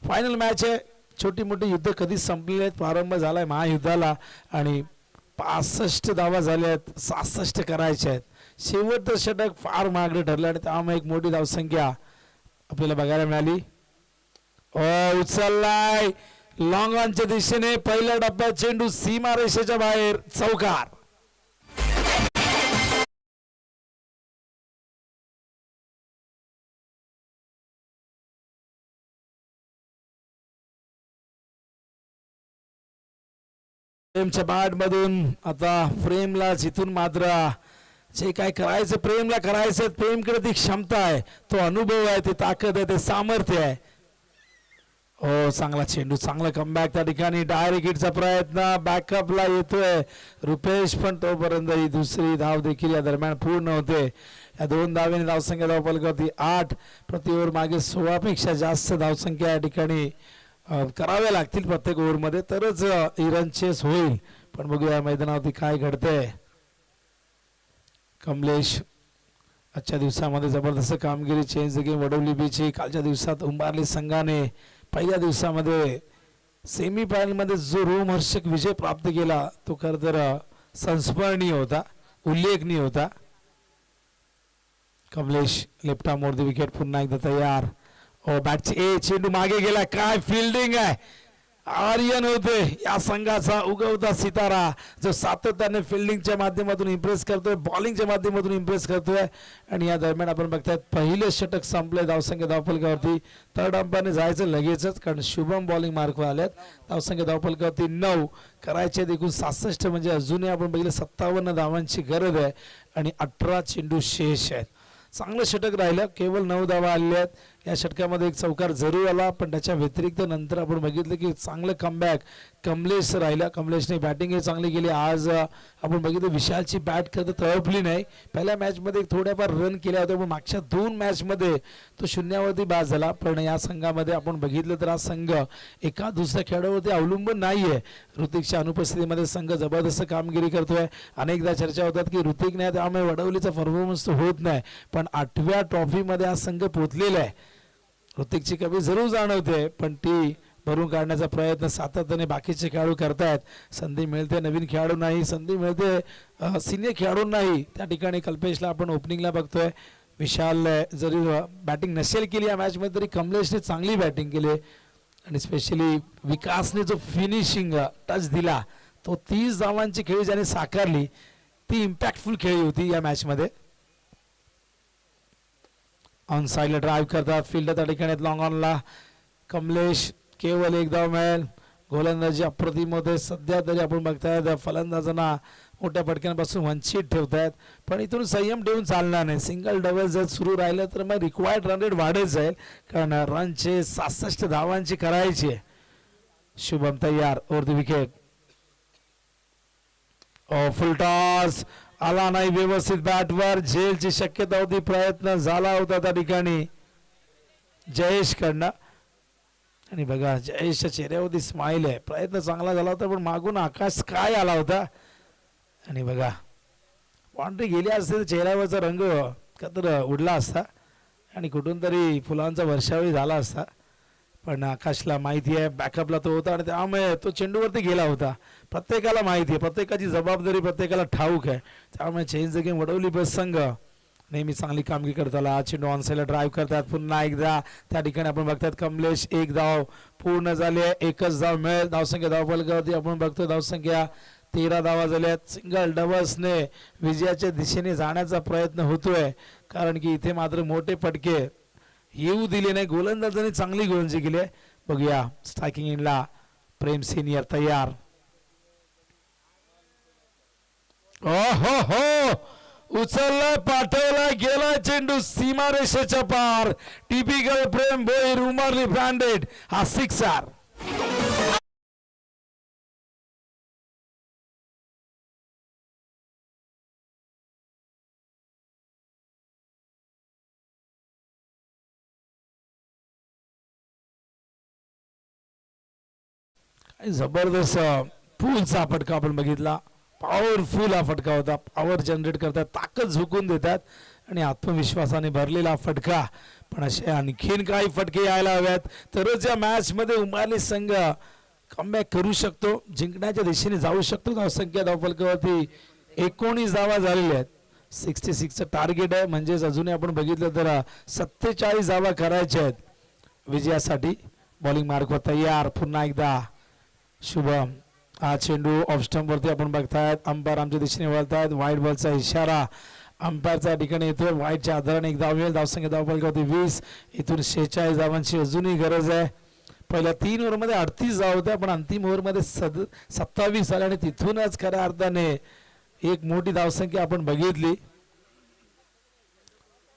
फायनल मॅच आहे. छोटी मोठी युद्ध कधीच संपलेली आहेत. प्रारंभ झालाय महायुद्धाला आणि 65 धावा झाल्या आहेत. 66 करायच्या आहेत. शेवटचं षटक फार मागणे ठरलं आणि त्यामुळे एक मोठी धावसंख्या आपल्याला बघायला मिळाली. उचललाय लॉंग ऑनच्या दिशेने पहिल्या डब्यात चेंडू सीमा रेषेच्या बाहेर चौकार. फ्रेमच्या बॅट मधून आता फ्रेमला जिथून मात्र जे काय करायचं प्रेमला करायचं प्रेमकडे ती क्षमता आहे तो अनुभव आहे ती ताकद आहे ते सामर्थ्य आहे. चांगला चेंडू चांगला कमबॅक त्या ठिकाणी डायरेक्ट हिटचा प्रयत्न बॅकअपला येतोय रुपेश पण तोपर्यंत ही दुसरी धाव देखील या दरम्यान पूर्ण होते. या 2 धावेने धावसंख्या धाव फलकावरती 8 प्रति ओव्हर मागे 16 पेक्षा जास्त धावसंख्या या ठिकाणी कराव्या लागतील प्रत्येक ओव्हरमध्ये तरच ही रन चेस होईल. पण बघूया मैदानावरती काय घडतंय. कमलेश आजच्या दिवसामध्ये जबरदस्त कामगिरी चेंज द गेम वडवली बीची. कालच्या दिवसात उंबारली संघाने पहिल्या दिवसामध्ये सेमी फायनल मध्ये जो रोमहर्षक विजय प्राप्त केला तो खरं तर संस्मरणीय होता उल्लेखनीय होता. Kamlesh left arm over the wicket पुन्हा एकदा तयार. बॅटचे चेंडू मागे गेला. काय फिल्डिंग आहे. आर्यन होते या संघाचा उगवता सितारा जो सातत्याने फिल्डिंगच्या माध्यमातून इम्प्रेस करतोय बॉलिंगच्या माध्यमातून इम्प्रेस करतोय. आणि या दरम्यान आपण बघतायत पहिले षटक संपले धावसंख्या धावफलकावरती. थर्ड अंपायरने जायचं लगेचच कारण शुभम बॉलिंग मार्कवर आल्यात. धावसंख्या धावफलकावरती 9 करायचे एकूण 66 म्हणजे अजूनही आपण बघितलं 57 धावांची गरज आहे आणि 18 चेंडू शेष आहेत. चांगलं षटक राहिलं केवळ 9 धावा आलेल्या आहेत. या षटकामध्ये एक चौकार जरूर आला पण त्याच्या व्यतिरिक्त नंतर आपण बघितलं की चांगलं कमबॅक कमलेश राहिला. कमलेशने बॅटिंग ही चांगली केली. आज आपण बघितलं विशालची बॅट करता तळपली नाही. पहिल्या मॅचमध्ये थोड्याफार रन केल्या होत्या पण मागच्या 2 मॅचमध्ये तो शून्यावरती बाद झाला. पण या संघामध्ये आपण बघितलं तर हा संघ एका दुसऱ्या खेळाडूवरती अवलंबून नाहीये. ऋतिकच्या अनुपस्थितीमध्ये संघ जबरदस्त कामगिरी करतोय. अनेकदा चर्चा होतात की ऋतिक नाही त्यामुळे वडवलीचा परफॉर्मन्स तो होत नाही पण 8व्या ट्रॉफीमध्ये हा संघ पोहोचलेला आहे. ऋतिकची कमी जरूर जाणवते पण ती भरून काढण्याचा प्रयत्न सातत्याने बाकीचे खेळाडू करतायत. संधी मिळते नवीन खेळाडू नाही संधी मिळते सिनियर खेळाडू नाही. त्या ठिकाणी कल्पेशला आपण ओपनिंगला बघतोय. विशाल जरी बॅटिंग नसेल केली या मॅचमध्ये तरी कमलेशने चांगली बॅटिंग केली आणि स्पेशली विकासने जो फिनिशिंग टच दिला तो 30 धावांची खेळी ज्याने साकारली ती इम्पॅक्टफुल खेळी होती या मॅचमध्ये. ऑन साइडला ड्राईव्ह करतात फील्ड त्या ठिकाणी लॉंग ऑनला कमलेश केवळ 1 धाव मिळेल. गोलंदाजी अप्रतिम होते. सध्या तरी आपण बघतायत फलंदाजांना मोठ्या फटक्यांपासून वंचित ठेवतायत पण इथून संयम ठेवून चालणार नाही. सिंगल डबल जर सुरू राहिलं तर मग रिक्वायर्ड रन रेट वाढत जाईल कारण रनचे 66 धावांची करायची. शुभम तयार over the wicket. Full toss आला नाही व्यवस्थित बॅटवर. झेलची शक्यता होती प्रयत्न झाला होता त्या ठिकाणी जयेश कडनं. आणि बघा जयेशच्या चेहऱ्यावरती स्माइल आहे. प्रयत्न चांगला झाला होता पण मागून आकाश काय आला होता. आणि बघा बाउंड्री गेली असते तर चेहऱ्यावरचा रंग तर उडला असता आणि कुठून तरी फुलांचा वर्षावही झाला असता. पण आकाशला माहिती आहे बॅकअपला तो होता आणि त्यामुळे तो चेंडूवरती गेला होता. प्रत्येकाला माहिती आहे, प्रत्येकाची जबाबदारी प्रत्येकाला ठाऊक आहे. त्यामुळे चेंज द गेम वडवली बस संघ नेहमी चांगली कामगिरी करताना चेंडू ऑनसाईडला ड्राईव्ह करतात. पुन्हा एकदा त्या ठिकाणी आपण बघतात कमलेश एक धाव पूर्ण झाली आहे. एकच धाव मिळेल. धावसंख्या धावफलकावरती आपण बघतो धावसंख्या 13 धावा झाल्यात. सिंगल डबल्सने विजयाच्या दिशेने जाण्याचा प्रयत्न होतोय कारण की इथे मात्र मोठे फटके येऊ दिले नाही. गोलंदाजांनी चांगली गोलंदाजी केली आहे. बघूया स्ट्रायकिंग एंडला प्रेम सिनियर तयार. हो हो उचलला पाठवला गेला चेंडू सीमारेषेच्या पार. टिपिकल प्रेम भोईर उमरली ब्रँडेड हा सिक्सर. जबरदस्त पूलचा फटका आपण बघितला. पॉवरफुल हा फटका होता. पॉवर जनरेट करतात, ताकद झुकून देतात आणि आत्मविश्वासाने भरलेला फटका. पण असे आणखीन काही फटके यायला हव्यात तरच या मॅच मध्ये उमाली संघ कमबॅक करू शकतो, जिंकण्याच्या दिशेने जाऊ शकतो. धावसंख्या धावफलकावरती 19 धावा झालेल्या आहेत. 66चं टार्गेट आहे म्हणजेच अजूनही आपण बघितलं तर 47 धावा करायच्या आहेत विजयासाठी. बॉलिंग मार्कवर तयार. पुन्हा एकदा शुभम हा चेंडू ऑफ स्टंप वरती आपण बघतायत. अंपायर आमच्या दिशेने वळतायत. वाईट बॉलचा इशारा अंपायरच्या ठिकाणी येतोय. वाईटच्या आधाराने एक धाव मिळेल. धावसंख्या धावफलकावरती 20. इथून 46 धावांची अजूनही गरज आहे. पहिल्या 3 ओव्हरमध्ये 38 धावा होत्या पण अंतिम ओव्हरमध्ये 27 आल्या आणि तिथूनच खऱ्या अर्थाने एक मोठी धावसंख्या आपण बघितली.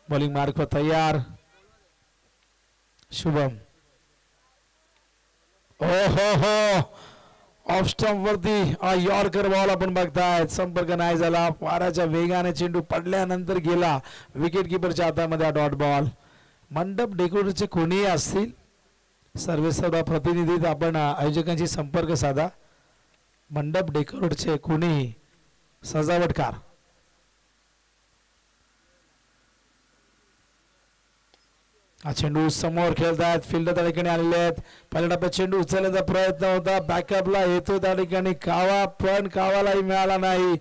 बॉलिंग मार्कवर तयार. शुभम ओ हो ऑफ स्टंप वरती यॉर्कर बॉल आपण बघतायत. संपर्क नाही झाला. वाऱ्याच्या वेगाने चेंडू पडल्यानंतर गेला विकेट किपरच्या हातामध्ये डॉट बॉल. मंडप डेकोरेटरचे कोणीही असतील सर्वेसर्वा प्रतिनिधीत आपण आयोजकांशी संपर्क साधा. मंडप डेकोरेटरचे कोणीही सजावटकार हा चेंडू समोर खेळतायत. फिल्डर त्या ठिकाणी आलेले आहेत. पहिल्या टप्प्यात चेंडू उचलण्याचा प्रयत्न होता. बॅकअपला येतो त्या ठिकाणी कावा पण कावालाही मिळाला नाही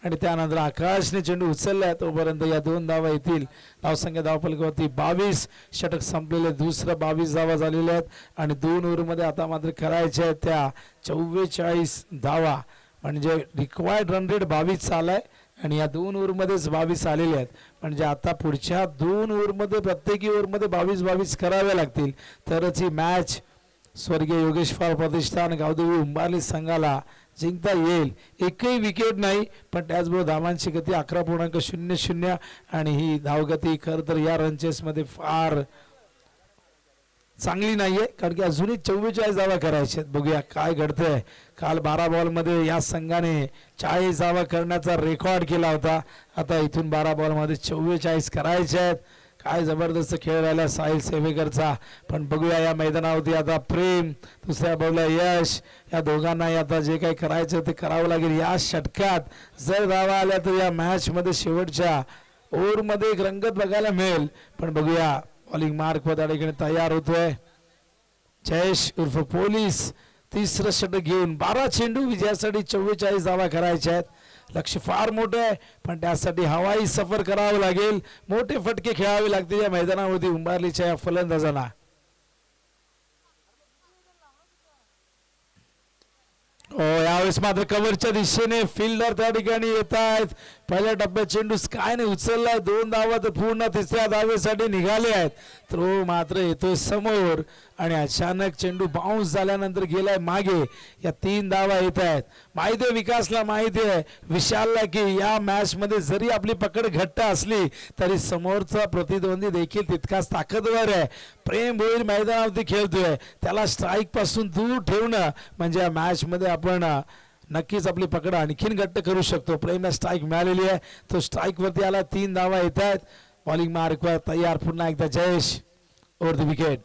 आणि त्यानंतर आकाशने चेंडू उचललाय. तोपर्यंत या 2 धावा येतील. धावसंख्या धावफलकावरती 22. षटक संपलेले दुसरं 22 धावा झालेल्या आहेत आणि 2 ओव्हरमध्ये आता मात्र करायच्या आहेत त्या 44 धावा म्हणजे रिक्वायर्ड रन रेट 22 चालाय आणि या 2 ओव्हरमध्येच 22 आलेले आहेत. म्हणजे आता पुढच्या 2 ओव्हरमध्ये प्रत्येकी ओव्हरमध्ये 22 करावे लागतील तरच ही मॅच स्वर्गीय योगेश फार प्रतिष्ठान गावदेवी उंबारली संघाला जिंकता येईल. एकही विकेट नाही पण त्याचबरोबर धावांची गती 11.00 आणि ही धावगती खरं तर या रनचेसमध्ये फार चांगली नाहीये कारण की अजूनही 44 धावा करायच्या आहेत. बघूया काय घडतंय. काल 12 बॉलमध्ये या संघाने 40 धावा करण्याचा रेकॉर्ड केला होता. आता इथून 12 बॉलमध्ये 44 करायचे आहेत. काय जबरदस्त खेळ राहिला साहिल सेवेकरचा. पण बघूया या मैदानावरती आता प्रेम दुसऱ्या बॉलला यश या दोघांनाही आता जे काही करायचं ते करावं लागेल. या षटकात जर धावा आल्या तर या मॅच मध्ये शेवटच्या ओव्हरमध्ये एक रंगत बघायला मिळेल. पण बघूया बॉलिंग मार्क वर त्या ठिकाणी तयार होतोय जयेश उर्फ पोलीस. 3रं षटक घेऊन 12 चेंडू विजयासाठी 44 धावा करायच्या आहेत. लक्ष फार मोठं आहे पण त्यासाठी हवाई सफर करावं लागेल. मोठे फटके खेळावे लागतील या मैदानावरती उंबारलीच्या या फलंदाजांना. यावेळेस मात्र कव्हरच्या दिशेने फिल्डर त्या ठिकाणी येत आहेत. पहिल्या टप्प्यात चेंडू स्कायने उचललाय. 2 धावा तर पूर्ण 3ऱ्या धावेसाठी निघाले आहेत. थ्रो मात्र येतोय समोर आणि अचानक चेंडू बाउन्स झाल्यानंतर गेलाय मागे. या 3 धावा येत आहेत. माहिती आहे विकासला, माहिती आहे विशालला की या मॅच मध्ये जरी आपली पकड घट्ट असली तरी समोरचा प्रतिद्वंदी देखील तितकाच ताकदवर आहे. प्रेम भोईर मैदानावरती खेळतोय. त्याला स्ट्राईक पासून दूर ठेवणं म्हणजे या मॅच मध्ये आपण नक्कीच आपली पकड आणखीन घट्ट करू शकतो. प्रेमला स्ट्राईक मिळालेली आहे. तो स्ट्राईक वरती आला. 3 धावा येत आहेत. बॉलिंग मार्कवर तयार. पुन्हा एकदा जयेश ओव्हर द विकेट.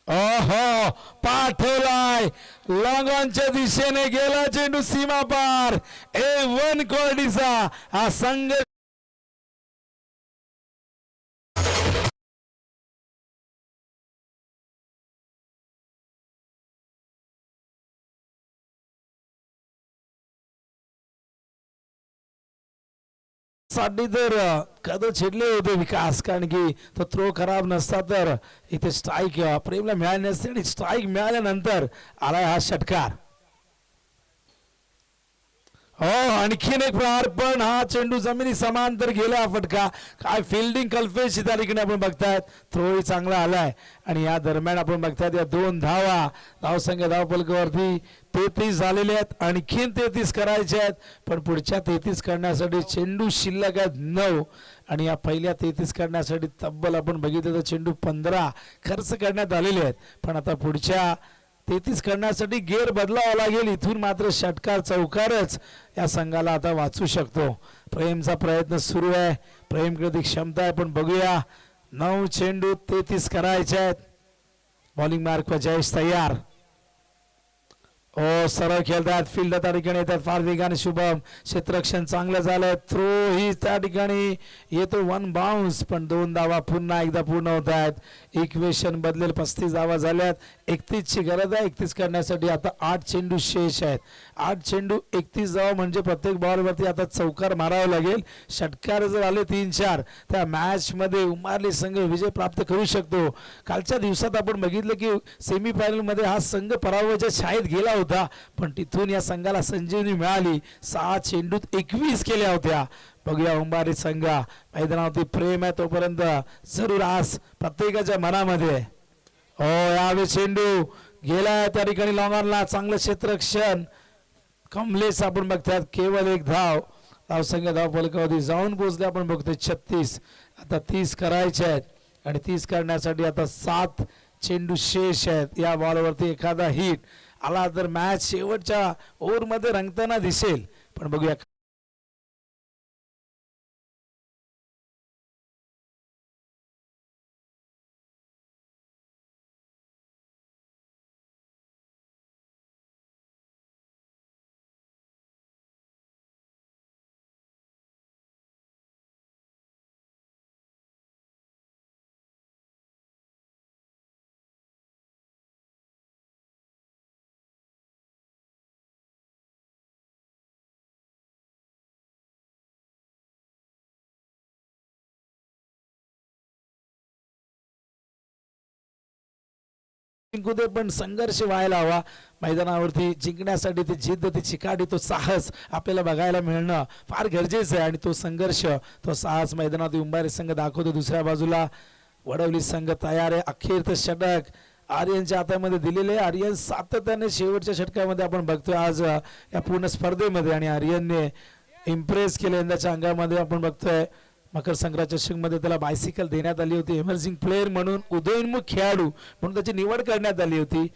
ओहो, पाठवलाय लॉंग ऑनच्या दिशेने गेला चेंडू सीमा पार. A1 क्वालिटीचा हा संघ साठी तर कद छेडले होते विकास, कारण की तो थ्रो खराब नसता तर इथे स्ट्राईक प्रेमला मिळाली नसते आणि स्ट्राईक मिळाल्यानंतर आलाय हा षटकार. हो, आणखीन एक प्रहार, पण हा चेंडू जमिनी समांतर गेला. हा फटका काय फिल्डिंग कल्पेश त्या ठिकाणी आपण बघतायत. थ्रोही चांगला आलाय आणि या दरम्यान आपण बघतायत या 2 धावा. धावसंख्या धावफलकावरती 33 झालेले आहेत. आणखीन 33 करायचे आहेत, पण पुढच्या 33 करण्यासाठी चेंडू शिल्लक आहेत 9 आणि या पहिल्या 33 करण्यासाठी तब्बल आपण बघितलं तर चेंडू 15 खर्च करण्यात आलेले आहेत. पण आता पुढच्या 33 करण्यासाठी गेअर बदलावा लागेल. इथून मात्र षटकार चौकारच या संघाला आता वाचू शकतो. प्रेमचा प्रयत्न सुरू आहे, प्रेमकडे ती क्षमता आहे, पण बघूया 9 चेंडू 33 करायचे आहेत. बॉलिंग मार्क जयेश तयार. ओ, सरळ खेळतात, फील्ड त्या ठिकाणी येतात फार वेगाने. शुभम क्षेत्ररक्षण चांगलं झालं, थ्रो ही त्या ठिकाणी येतो 1 बाउन्स, पण 2 धावा पुन्हा एकदा पूर्ण होत आहेत. इक्वेशन बदलेल, 35 धावा झाल्यात. 31 ची गरज आहे. 31 करण्यासाठी आता 8 चेंडू शेष आहेत. 8 चेंडू 31 धावा म्हणजे प्रत्येक बॉलवरती आता चौकार मारावा लागेल. षटकार जर आले 3-4 त्या मॅच मध्ये उमारली संघ विजय प्राप्त करू शकतो. कालच्या दिवसात आपण बघितलं की सेमीफायनल मध्ये हा संघ पराभवाच्या छायेत गेला होता, पण तिथून या संघाला संजीवनी मिळाली. 6 चेंडूत 21 केल्या होत्या. बघूया उंबारी संघ मैदानावरती प्रेम आहे तोपर्यंत जरूर आस प्रत्येकाच्या मनामध्ये. हो, यावेळी चेंडू गेला त्या ठिकाणी लॉंग ऑनला. चांगलं क्षेत्ररक्षण कमलेश आपण बघतात. केवळ 1 धाव. धावसंख्या धावफलकावरती जाऊन पोहोचले आपण बघतोय 36. आता 30 करायचे आहेत आणि 30 करण्यासाठी आता 7 चेंडू शेष आहेत. या बॉलवरती एखादा हिट आला तर मॅच शेवटच्या ओव्हरमध्ये रंगताना दिसेल, पण बघूया. पण संघर्ष व्हायला हवा मैदानावरती. जिंकण्यासाठी ती जिद्द, ती चिकाटी, तो साहस आपल्याला बघायला मिळणं फार गरजेचं आहे आणि तो संघर्ष, तो साहस मैदानावरती उंबारी संघ दाखवतो. दुसऱ्या बाजूला वडवली संघ तयार आहे. अखेरचं षटक आर्यनच्या हातामध्ये दिलेले. आर्यन सातत्याने शेवटच्या षटकामध्ये आपण बघतोय आज या पूर्ण स्पर्धेमध्ये, आणि आर्यनने इम्प्रेस केले. यंदाच्या अंगामध्ये आपण बघतोय मकर संक्रांत चषक मध्ये त्याला बायसिकल देण्यात आली होती. इमर्जिंग प्लेअर म्हणून, उदयोन्मुख खेळाडू म्हणून त्याची निवड करण्यात आली होती.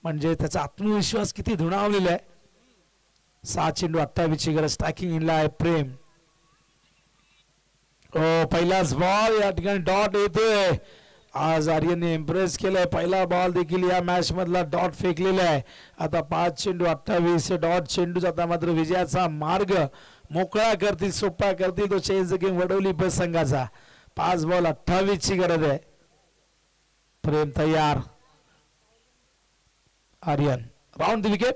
म्हणजे त्याचा आत्मविश्वास किती धुणावलेला आहे. 6 चेंडू 28 ची गरज. स्ट्रायकिंग इनला आहे प्रेम. ओ, पहिलाच बॉल या ठिकाणी डॉट येतोय. आज आर्यनने इम्प्रेस केलंय. पहिला बॉल देखील या मॅच मधला डॉट फेकलेला आहे. आता 5 चेंडू 28 डॉट चेंडू. आता मात्र विजयाचा मार्ग मोकळा करतील, सोपा करतील. तो चेंज गेम वडवली बस संघाचा. 5 बॉल 28 ची गरज आहे. प्रेम तयार. Aryan round the wicket.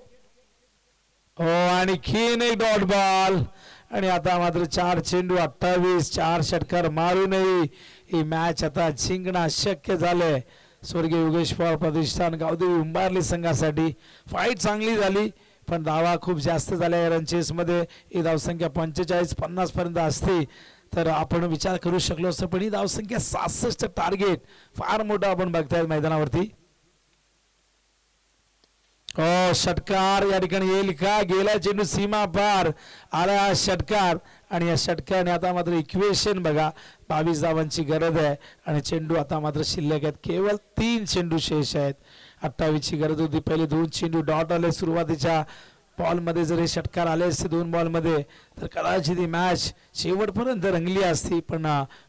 हो, आणखीन एक डॉट बॉल. आणि आता मात्र 4 चेंडू 28, 4 षटकार मारूनही ही मॅच आता जिंकणं शक्य झालंय. स्वर्गीय योगेश पवार प्रतिष्ठान गावदेवी उंबारली संघासाठी फाईट चांगली झाली, पण धावा खूप जास्त झाल्या रनचेस मध्ये. ही धावसंख्या 45-50 पर्यंत असते तर आपण विचार करू शकलो असतो, पण ही धावसंख्या 67 टार्गेट फार मोठा आपण बघताय मैदानावरती. हो, षटकार या ठिकाणी येईल का? गेला चेंडू सीमा पार. आला षटकार आणि या षटकाने आता मात्र इक्वेशन बघा. 22 धावांची गरज आहे आणि चेंडू आता मात्र शिल्लक आहेत. केवळ 3 चेंडू शेष आहेत. 28 ची गरज होती. पहिले 2 चेंडू डॉट आले सुरुवातीच्या बॉल मध्ये जर हे षटकार आले असते 2 बॉल मध्ये तर कदाचित ही मॅच शेवटपर्यंत रंगली असती. पण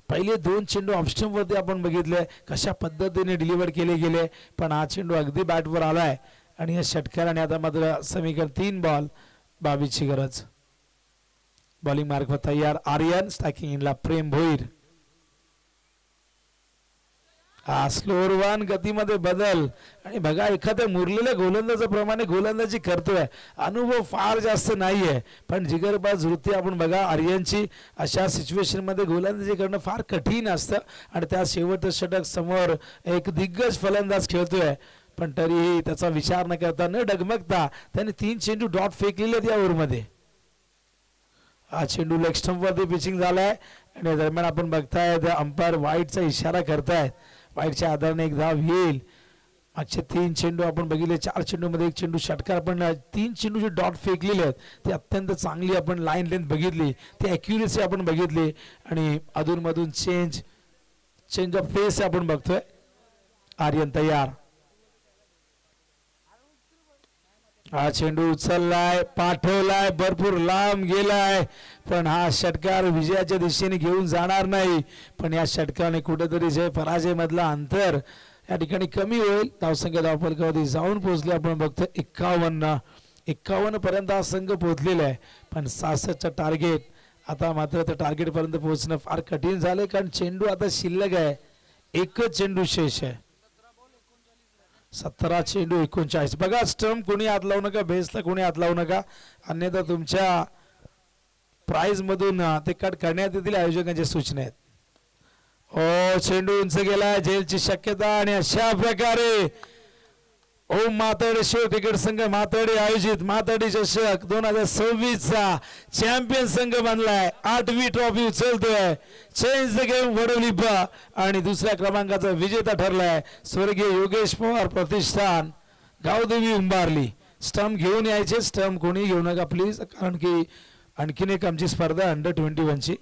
पहिले 2 चेंडू ऑफस्टंप वरती आपण बघितले कशा पद्धतीने डिलिव्हर केले गेले, पण हा चेंडू अगदी बॅटवर आलाय आणि या षटकाराने आता मात्र समीकरण 3 बॉल 22 ची गरज. बॉलिंग मार्कवर तयार आर्यन, स्ट्रायकिंग इनला प्रेम भोईर. हा स्लोअर वन गतीमध्ये बदल आणि बघा एखाद्या मुरलेल्या गोलंदाजाप्रमाणे गोलंदाजी करतोय. अनुभव फार जास्त नाहीये पण जिगरबाज वृत्ती आपण बघा आर्यनची. अशा सिच्युएशन मध्ये गोलंदाजी करणं फार कठीण असतं आणि त्या शेवटचं षटक समोर एक दिग्गज फलंदाज खेळतोय, पण तरीही त्याचा विचार न करता न डगमगता त्याने 3 चेंडू डॉट फेकलेले आहेत या ओव्हरमध्ये. हा चेंडू लेग स्टंप वरती पिचिंग झालाय आणि दरम्यान आपण बघताय अंपायर वाईटचा इशारा करतायत. वाईटच्या आधाराने एक धाव येईल. मागचे 3 चेंडू आपण बघितले, 4 चेंडू मध्ये 1 चेंडू षटकार, पण 3 चेंडू जे डॉट फेकलेले आहेत ते अत्यंत चांगली आपण लाईन लेंथ बघितली, ती ॲक्युरेसी आपण बघितली आणि अधूनमधून चेंज ऑफ पेस आपण बघतोय. आर्यन तयार. हा चेंडू उचललाय, पाठवलाय, भरपूर लांब गेलाय, पण हा षटकार विजयाच्या दिशेने घेऊन जाणार नाही. पण या षटकाने कुठेतरी जय पराजय मधला अंतर या ठिकाणी कमी होईल. धावसंख्या धावफलकावरती जाऊन पोहोचले आपण बघतोय 51 पर्यंत हा संघ पोहोचलेला आहे, पण 66चं टार्गेट. आता मात्र त्या टार्गेट पर्यंत पोहोचणं फार कठीण झालंय कारण चेंडू आता शिल्लक आहे, एकच चेंडू शेष आहे. 17 चेंडू 39. बघा स्टंप कोणी हात लावू नका, बेसला कोणी हात लावू नका, अन्यथा तुमच्या प्राइज मधून ते कट करण्यात येतील आयोजकांच्या सूचना आहेत. ओ चेंडू उंच गेला, जेलची शक्यता आणि अशा प्रकारे ओम मातर्डे शिव क्रिकेट संघ मातर्डे आयोजित मातर्डे चषक 2026 चा चॅम्पियन संघ बनलाय. 8वी ट्रॉफी उचलतोय. चेंज द गेम वडोली आणि दुसऱ्या क्रमांकाचा विजेता ठरलाय स्वर्गीय योगेश पवार प्रतिष्ठान गावदेवी उंबारली. स्टंप घेऊन यायचे, स्टंप कोणी घेऊ नका प्लीज, कारण की आणखीन एक आमची स्पर्धा अंडर-21 ची.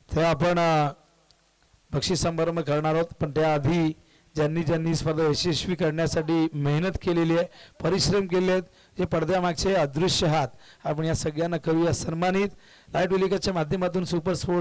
ते आपण बक्षीस समारंभ करणार आहोत, पण त्याआधी ज्यांनी स्पर्धा यशस्वी करण्यासाठी मेहनत केलेली आहे, परिश्रम केले आहेत, जे पडद्यामागचे अदृश्य हात, आपण या सगळ्यांना करूया सन्मानित. लाईट वेलिकाच्या माध्यमातून सुपर स्पोर्ट